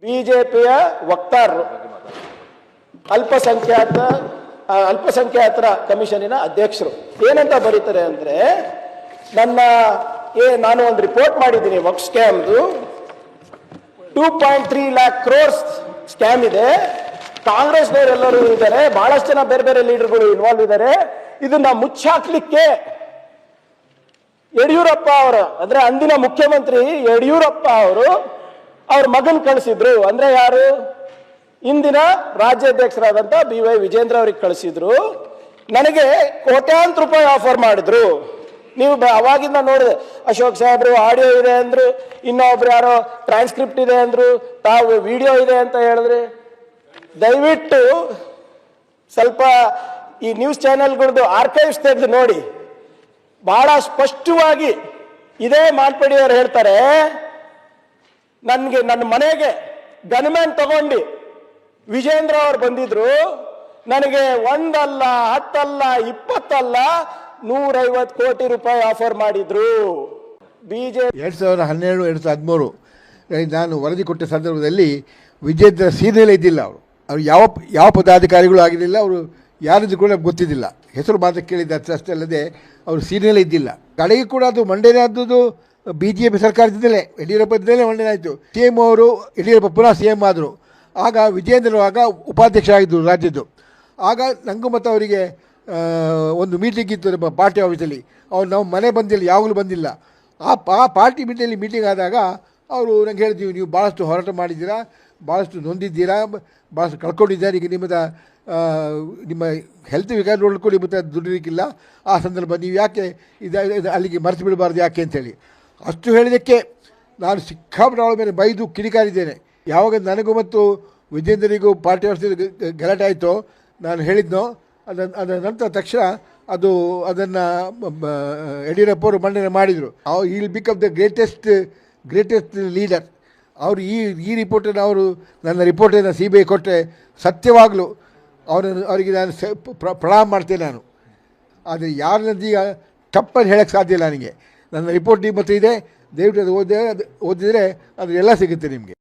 ಬಿಜೆಪಿಯ ವಕ್ತಾರರು ಅಲ್ಪಸಂಖ್ಯಾತರ ಕಮಿಷನಿನ ಅಧ್ಯಕ್ಷರು ಏನಂತ ಬರೀತಾರೆ ಅಂದ್ರೆ, ನಾನು ಒಂದು ರಿಪೋರ್ಟ್ ಮಾಡಿದ್ದೀನಿ ವಕ್ ಸ್ಕ್ಯಾಮ್ದು. 2.3 lakh crores ಸ್ಕ್ಯಾಮ್ ಇದೆ. ಕಾಂಗ್ರೆಸ್ನವರೆಲ್ಲರೂ ಇದ್ದಾರೆ, ಬಹಳಷ್ಟು ಜನ ಬೇರೆ ಬೇರೆ ಲೀಡರ್ಗಳು ಇನ್ವಾಲ್ವ್ ಇದ್ದಾರೆ. ಇದನ್ನ ಮುಚ್ಚಾಕ್ಲಿಕ್ಕೆ ಯಡಿಯೂರಪ್ಪ ಅವರು, ಅಂದ್ರೆ ಅಂದಿನ ಮುಖ್ಯಮಂತ್ರಿ ಯಡಿಯೂರಪ್ಪ ಅವರು ಅವ್ರ ಮಗನ್ ಕಳಿಸಿದ್ರು. ಅಂದ್ರೆ ಯಾರು? ಇಂದಿನ ರಾಜ್ಯಾಧ್ಯಕ್ಷರಾದಂತ BY ವಿಜೇಂದ್ರ ಅವ್ರಿಗೆ ಕಳಿಸಿದ್ರು. ನನಗೆ ಕೋಟ್ಯಾಂತರ ರೂಪಾಯಿ ಆಫರ್ ಮಾಡಿದ್ರು. ನೀವು ಅವಾಗಿಂದ ನೋಡಿದೆ, ಅಶೋಕ್ ಸಾಹೇಬ್ರು ಆಡಿಯೋ ಇದೆ ಅಂದ್ರು, ಇನ್ನೊಬ್ರು ಯಾರೋ ಟ್ರಾನ್ಸ್ಕ್ರಿಪ್ಟ್ ಇದೆ ಅಂದ್ರು, ತಾವು ವಿಡಿಯೋ ಇದೆ ಅಂತ ಹೇಳಿದ್ರಿ. ದಯವಿಟ್ಟು ಸ್ವಲ್ಪ ಈ ನ್ಯೂಸ್ ಚಾನೆಲ್ಗಳದ್ದು ಆರ್ಕೈವ್ಸ್ ತೆಗೆದು ನೋಡಿ. ಬಹಳ ಸ್ಪಷ್ಟವಾಗಿ ಇದೇ ಮಾಲ್ಪಡಿಯವರು ಹೇಳ್ತಾರೆ, ನನ್ನ ಮನೆಗೆ ಗನ್ಮ್ಯಾನ್ ತಗೊಂಡು ವಿಜೇಂದ್ರ ಅವರು ಬಂದಿದ್ರು, ನನಗೆ 1 ಅಲ್ಲ 10 ಅಲ್ಲ 20 ಅಲ್ಲ 150 ಕೋಟಿ ರೂಪಾಯಿ ಆಫರ್ ಮಾಡಿದ್ರು. ಬಿಜೆಪಿ 2012-2013 ನಾನು ವರದಿ ಕೊಟ್ಟ ಸಂದರ್ಭದಲ್ಲಿ ವಿಜೇಂದ್ರ ಸೀನಿಯರ್ ಇದ್ದಿಲ್ಲ. ಅವರು ಯಾವ ಪದಾಧಿಕಾರಿಗಳು ಆಗಿರಲಿಲ್ಲ, ಅವರು ಯಾರಿದ್ದು ಕೂಡ ಗೊತ್ತಿದ್ದಿಲ್ಲ. ಹೆಸರು ಮಾತ್ರ ಕೇಳಿದ್ದ ಅಷ್ಟೇ ಅಲ್ಲದೆ ಅವರು ಸೀನಿಯರ್ ಇದ್ದಿಲ್ಲ. ಕಡೆಗೆ ಕೂಡ ಅದು ಮಂಡನೆ ಆದದ್ದು BJP ಸರ್ಕಾರದಿಂದಲೇ, ಯಡಿಯೂರಪ್ಪ ಇದ್ದಲೇ ಮಂಡನೆ ಆಯಿತು. CM ಅವರು ಯಡಿಯೂರಪ್ಪ ಪುನಃ CM ಆದರು. ಆಗ ವಿಜೇಂದ್ರ ಆಗ ಉಪಾಧ್ಯಕ್ಷ ಆಗಿದ್ದರು ರಾಜ್ಯದ್ದು. ಆಗ ನಂಗೂ ಮತ್ತು ಅವರಿಗೆ ಒಂದು ಮೀಟಿಂಗ್ ಇತ್ತು ಪಾರ್ಟಿ ಆಫೀಸಲ್ಲಿ. ಅವ್ರು ನಾವು ಮನೆ ಬಂದಿಲ್ಲ, ಯಾವಾಗಲೂ ಬಂದಿಲ್ಲ. ಆ ಪಾರ್ಟಿ ಮೀಟಿಂಗ್ ಆದಾಗ ಅವರು ನಂಗೆ ಹೇಳಿದ್ವಿ, ನೀವು ಭಾಳಷ್ಟು ಹೋರಾಟ ಮಾಡಿದ್ದೀರಾ, ಭಾಳಷ್ಟು ನೊಂದಿದ್ದೀರಾ, ಭಾಳಷ್ಟು ಕಳ್ಕೊಂಡಿದ್ದಾರೆ. ಈಗ ನಿಮ್ಮ ಹೆಲ್ತ್ ವಿಕಾರ ನೋಡ್ಕೊಂಡು ನಿಮ್ಮ ದುಡಿಲಿಕ್ಕಿಲ್ಲ. ಆ ಸಂದರ್ಭ ನೀವು ಯಾಕೆ ಅಲ್ಲಿಗೆ ಮರೆತು ಬಿಡಬಾರ್ದು ಯಾಕೆ ಅಂತೇಳಿ ಅಷ್ಟು ಹೇಳಿದ್ದಕ್ಕೆ ನಾನು ಸಿಕ್ಕಾಪಟ್ಟೆ ಅವಳ ಮೇಲೆ ಬೈದು ಕಿಡಿಕಾರಿದ್ದೇನೆ. ಯಾವಾಗ ನನಗೂ ಮತ್ತು ವಿಜೇಂದ್ರಿಗೂ ಪಾರ್ಟಿ ವರ್ಷದ ಗಲಾಟೆ ಆಯಿತೋ ನಾನು ಹೇಳಿದ್ನೋ, ಅದರ ನಂತರ ತಕ್ಷಣ ಅದನ್ನು ಯಡಿಯೂರಪ್ಪ ಅವರು ಮಂಡನೆ ಮಾಡಿದರು. ಈ will become the greatest leader. ಅವರು ಈ ರಿಪೋರ್ಟನ್ನು ನನ್ನ ರಿಪೋರ್ಟನ್ನು CBI ಕೊಟ್ಟರೆ ಸತ್ಯವಾಗಲೂ ಅವರಿಗೆ ನಾನು ಪ್ರಣಾಮ ಮಾಡ್ತೇನೆ ನಾನು. ಆದರೆ ಯಾರನ್ನೀಗ ತಪ್ಪನ್ನು ಹೇಳೋಕ್ಕೆ ಸಾಧ್ಯ ಇಲ್ಲ ನನಗೆ. ನನ್ನ ರಿಪೋರ್ಟ್ ನಿಮ್ಮ ಹತ್ರ ಇದೆ, ದಯವಿಟ್ಟು ಅದು ಓದಿದರೆ ಅದು ಎಲ್ಲ ಸಿಗುತ್ತೆ ನಿಮಗೆ.